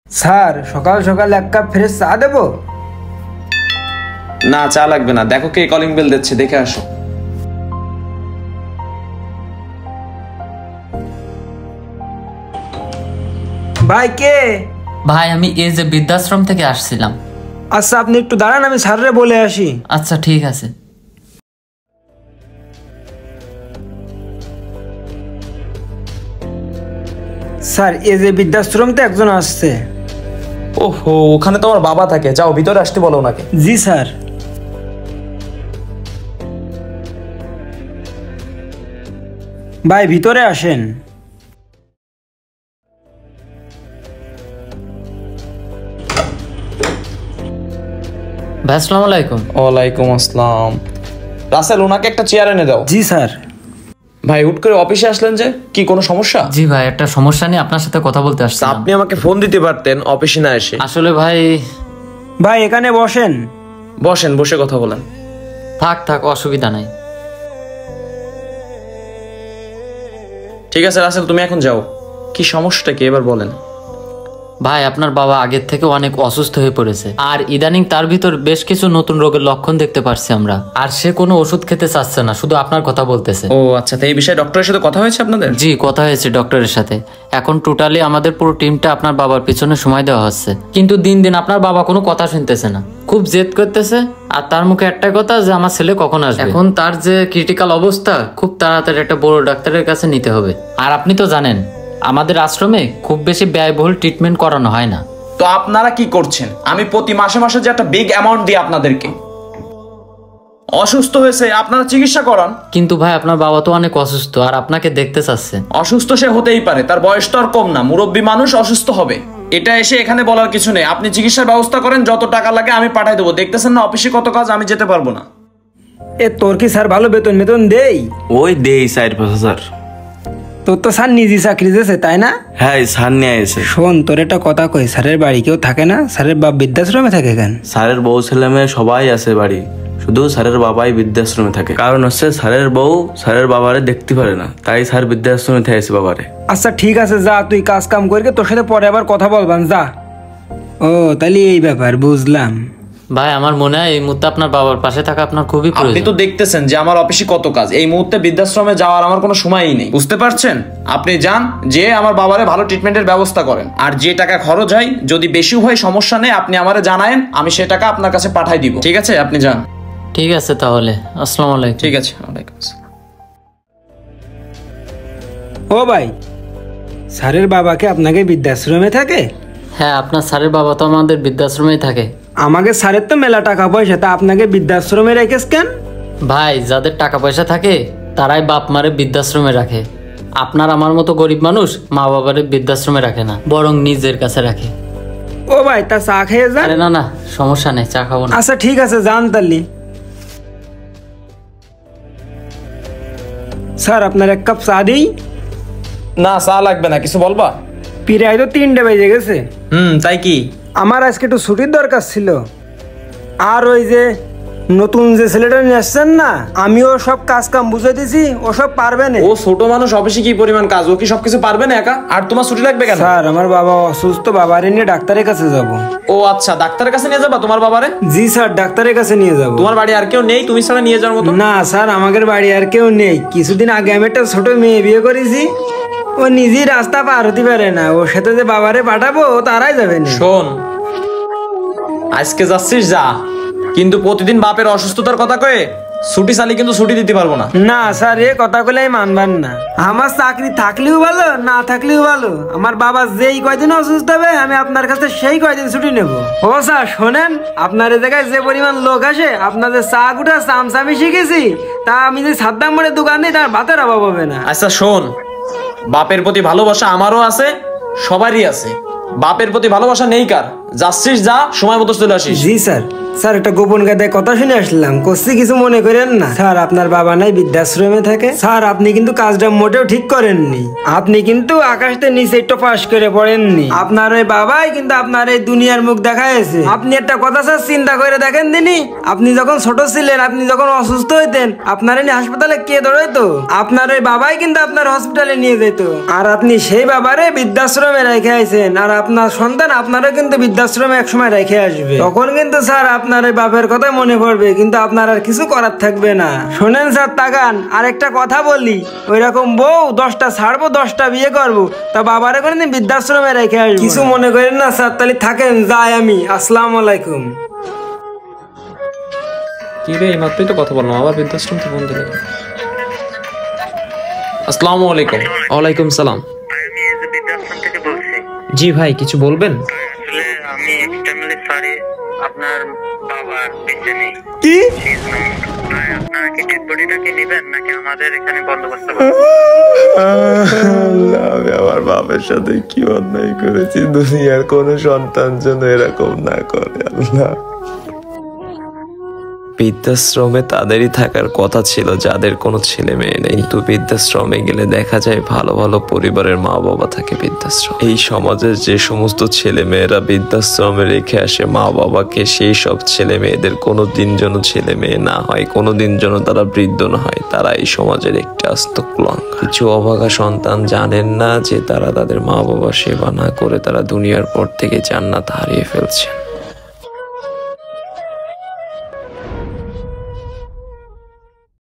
Sir সকাল সকাল এক কাপ ফ্রেশ চা দেবো? না, চা লাগবে না। দেখো কে কলিং বেল দিচ্ছে, দেখে আসো। ভাই কে? ভাই আমি এই যে বৃদ্ধাশ্রম থেকে আসছিলাম। আচ্ছা আপনি একটু দাঁড়ান, আমি স্যাররে বলে আসি। আচ্ছা ঠিক আছে। স্যার এই যে বৃদ্ধাশ্রম তো একজন আসছে। ওহো, ওখানে তোমার বাবা থাকে, যাও ভিতরে আসতে বলো ওনাকে। জি স্যার। ভাই ভিতরে আসেন। ভাই আসসালামু আলাইকুম। ওয়ালাইকুম আসসালাম। রাসেল, ওনাকে একটা চেয়ার এনে দাও। জি স্যার। ভাই হুট করে অফিসে আসলেন যে, কি কোনো সমস্যা? জি ভাই, একটা সমস্যা নিয়ে আপনার সাথে কথা বলতে আসছি। আপনি আমাকে ফোন দিতে পারতেন অফিসে না এসে। আসলে ভাই। ভাই এখানে বসেন। বসেন, বসে কথা বলেন। থাক থাক, অসুবিধা নাই। ঠিক আছে রাসেল, তুমি এখন যাও। কি সমস্যাটা কি এবার বলেন। ভাই আপনার বাবা আগের থেকে অনেক অসুস্থ হয়ে পড়েছে, আর ইদানিং তার ভিতর বেশ কিছু নতুন রোগের লক্ষণ দেখতে পারছি আমরা। আর সে কোনো ওষুধ খেতে চাচ্ছে না, শুধু আপনার কথা বলতেছে। ও আচ্ছা, তো এই বিষয়ে ডক্টরের সাথে কথা হয়েছে আপনাদের? জি, কথা হয়েছে ডক্টরের সাথে। এখন টোটালি আমাদের পুরো টিমটা আপনার বাবার পিছনে সময় দেওয়া হচ্ছে, কিন্তু দিন দিন আপনার বাবা কোনো কথা শুনতেছে না, খুব জেদ করতেছে। আর তার মুখে একটাই কথা যে আমার ছেলে কখন আসবে। এখন তার যে ক্রিটিক্যাল অবস্থা, খুব তাড়াতাড়ি একটা বড় ডাক্তারের কাছে নিতে হবে। আর আপনি তো জানেন আমাদের আশ্রমে খুব বেশি ব্যয়বহুল ট্রিটমেন্ট করানো হয় না। তো আপনারা কি করছেন? আমি প্রতি মাসে মাসে যে একটা বিগ অ্যামাউন্ট দিই আপনাদেরকে। অসুস্থ হয়েছে আপনারা চিকিৎসা করান। কিন্তু ভাই আপনার বাবা তো অনেক অসুস্থ, আর আপনাকে দেখতে চাচ্ছে। অসুস্থ সে হতেই পারে, তার বয়স তো আর কম না। মুরব্বী মানুষ অসুস্থ হবে, এটা এসে এখানে বলার কিছু নেই। আপনি চিকিৎসার ব্যবস্থা করেন, যত টাকা লাগে আমি পাঠাই দেবো। দেখতেছেন না অফিসে কত কাজ, আমি যেতে পারবো না। এ তোর কি স্যার ভালো বেতন বেতন দেই? ওই দেই 4-5 হাজার। তোর তো স্যার নিজে চাকরি দিয়েছে তাই না? হ্যাঁ, স্যার নিয়ে এসে। শোন তোর একটা কথা কই, স্যারের বাড়ি কেউ থাকে না? স্যারের বাপ বৃদ্ধাশ্রমে থাকে কেন? স্যারের বউ ছেলে মেয়ে সবাই আছে বাড়ি, শুধু স্যারের বাবাই বৃদ্ধাশ্রমে থাকে। কারণ হচ্ছে স্যারের বউ স্যারের বাবারে দেখতে পারে না, তাই স্যার বৃদ্ধাশ্রমে থেকে বাবারে। আচ্ছা ঠিক আছে, যা তুই কাজ কাম করকে, তোর সাথে পরে আবার কথা বলবান, যা। ও তাহলে এই ব্যাপার, বুঝলাম। ভাই আমার মনে হয় এই মুহূর্তে আপনার বাবার পাশে থাকা আপনার খুবই আপনি প্রয়োজন। তো দেখতেছেন যে আমার অফিসে কত কাজ, এই মুহূর্তে বৃদ্ধাশ্রমে যাওয়ার আমার কোনো সময়ই নেই, বুঝতে পারছেন? আপনি যান, যে আমার বাবারে ভালো ট্রিটমেন্টের ব্যবস্থা করেন। আর যে টাকা খরচ হয়, যদি বেশি হয় সমস্যা নেই, আপনি আমারে জানায়েন, আমি সে টাকা আপনার কাছে পাঠাই দিব। ঠিক আছে, আপনি যান। ঠিক আছে তাহলে, আসসালামু আলাইকুম। ঠিক আছে, ওয়ালাইকুম আসসালাম। ও ভাই, স্যারের বাবাকে আপনাকে বৃদ্ধাশ্রমে থাকে? হ্যাঁ, আপনার স্যারের বাবা তো আমাদের বৃদ্ধাশ্রমেই থাকে। আমাকে স্যারের তো মেলা টাকা পয়সা, তা আপনাকে বৃদ্ধাশ্রমে রেখেছ কেন? ভাই যাদের টাকা পয়সা থাকে তারাই বাপ মারে বৃদ্ধাশ্রমে রাখে। আপনার আমার মতো গরিব মানুষ মা বাবারে বৃদ্ধাশ্রমে রাখে না, বরং নিজের কাছে রাখে। ও ভাই তা চা খেয়ে যান। আরে না না, সমস্যা নেই, চা খাবো না। আচ্ছা ঠিক আছে, যান তাহলে। স্যার আপনার এক কাপ চা দিই? না, চা লাগবে না। কিছু বলবা? প্রায় তো 3টে বেজে গেছে। তাই কি? আমার আজকে একটু ছুটির দরকার ছিল। আর ওই যে নতুন যে ছেলেটা নিয়ে আসছেন না, আমিও সব কাজ কাম বুঝে দিছি, ও সব পারবে না। ও ছোট মানুষ, অফিসে কি পরিমাণ কাজ, ও কি সবকিছু পারবে না একা? আর তোমার ছুটি লাগবে কেন? স্যার আমার বাবা অসুস্থ, বাবারে নিয়ে ডাক্তারের কাছে যাব। ও আচ্ছা, ডাক্তারের কাছে নিয়ে যাবা তোমার বাবারে? জি স্যার, ডাক্তারের কাছে নিয়ে যাব। তোমার বাড়ি আর কেউ নেই তুমি ছাড়া নিয়ে যাওয়ার মতো? না স্যার, আমাদের বাড়ি আর কেউ নেই। কিছুদিন আগে আমি একটা ছোট মেয়ে বিয়ে করেছি, ও নিজেই রাস্তা পার হতে পারে না, ওর সাথে যে বাবারে পাঠাবো ও তারাই যাবে না। শোন, আজকে যাচ্ছিস যা, কিন্তু প্রতিদিন বাপের অসুস্থতার কথা কয়ে ছুটি চালি কিন্তু ছুটি দিতে পারবো না। না স্যার, এ কথা বলে আমি মানবেন না। আমার চাকরি থাকলেও ভালো, না থাকলেও ভালো, আমার বাবা যেই কয়দিন অসুস্থ হবে আমি আপনার কাছে সেই কয়দিন ছুটি নেব। ও স্যার শোনেন, আপনার এই জায়গায় যে পরিমাণ লোক আসে, আপনাদের চা গুটা চামচামি শিখেছি, তা আমি যে সাদ্দাম মোড়ে দোকান দিই তার ভাতের অভাব হবে না। আচ্ছা শোন, বাপের প্রতি ভালোবাসা আমারও আছে, সবারই আছে। বাপের প্রতি ভালোবাসা নেই কার, যাচ্ছিস যা, সময় মতো চলে আসিস। জি স্যার। স্যার একটা গোপন গাদায় কথা শুনে আসলাম, করছি কিছু মনে করেন না। স্যার আপনার বাবা নাই বৃদ্ধাশ্রমে থাকে। স্যার আপনি কিন্তু কাজটা মোটেও ঠিক করেননি। আপনি কিন্তু আকাশতে নিচে একটু পাশ করে পড়েননি। আপনার ওই বাবাই কিন্তু আপনার এই দুনিয়ার মুখ দেখাইছে। আপনি একটা কথা স্যার চিন্তা করে দেখেন দিনি, আপনি যখন ছোট ছিলেন, আপনি যখন অসুস্থ হইতেন, আপনার এনে হাসপাতালে কে দৌড়াইতো? আপনার ওই বাবাই কিন্তু আপনার হসপিটালে নিয়ে যেত। আর আপনি সেই বাবারে বৃদ্ধাশ্রমে রেখে আইছেন। আর আপনার সন্তান আপনারও কিন্তু বৃদ্ধাশ্রমে একসময় রেখে আসবে। তখন কিন্তু স্যার আপনার ওই বাপের কথা মনে পড়বে, কিন্তু আপনার আর কিছু করার থাকবে না। শোনেন স্যার তাকান, আর একটা কথা বলি, ওই রকম বউ 10টা ছাড়বো 10টা বিয়ে করবো, তা বাবারে কোনদিন বৃদ্ধাশ্রমে রেখে আসবো। কিছু মনে করেন না স্যার, তাহলে থাকেন, যাই আমি। আসসালামু আলাইকুম। কি রে, এইমাত্রই তো কথা বললাম, আবার বৃদ্ধাশ্রম থেকে ফোন দিলে। আসসালামু আলাইকুম। ওয়ালাইকুম সালাম। আমি এই যে বৃদ্ধাশ্রম থেকে বলছি। জি ভাই, কিছু বলবেন? আসলে আমি এক্সট্রিমলি সরি, আপনার বাবা বেঁচে নেই। কি? আপনারা কি ডেড বডিটাকে নেবেন নাকি আমাদের এখানে বন্দোবস্ত করবেন? আমি আমার বাবার সাথে কি অন্যায় করেছি, দুনিয়ার কোনো সন্তান যেন এরকম না করে। আল্লাহ, বৃদ্ধাশ্রমে তাদেরই থাকার কথা ছিল যাদের কোনো ছেলে মেয়ে নেই, কিন্তু বৃদ্ধাশ্রমে গেলে দেখা যায় ভালো ভালো পরিবারের মা বাবা থাকে বৃদ্ধাশ্রম। এই সমাজের যে সমস্ত ছেলে মেয়েরা বৃদ্ধাশ্রমে রেখে আসে মা বাবাকে, সেই সব ছেলে মেয়েদের কোনোদিন যেন ছেলে মেয়ে না হয়, কোনোদিন যেন তারা বৃদ্ধ না হয়, তারা এই সমাজের একটি আস্ত কুলাঙ্গার। কিছু অভাগা সন্তান জানেন না যে তারা তাদের মা বাবা সেবা না করে তারা দুনিয়ার পর থেকে জান্নাত হারিয়ে ফেলছেন।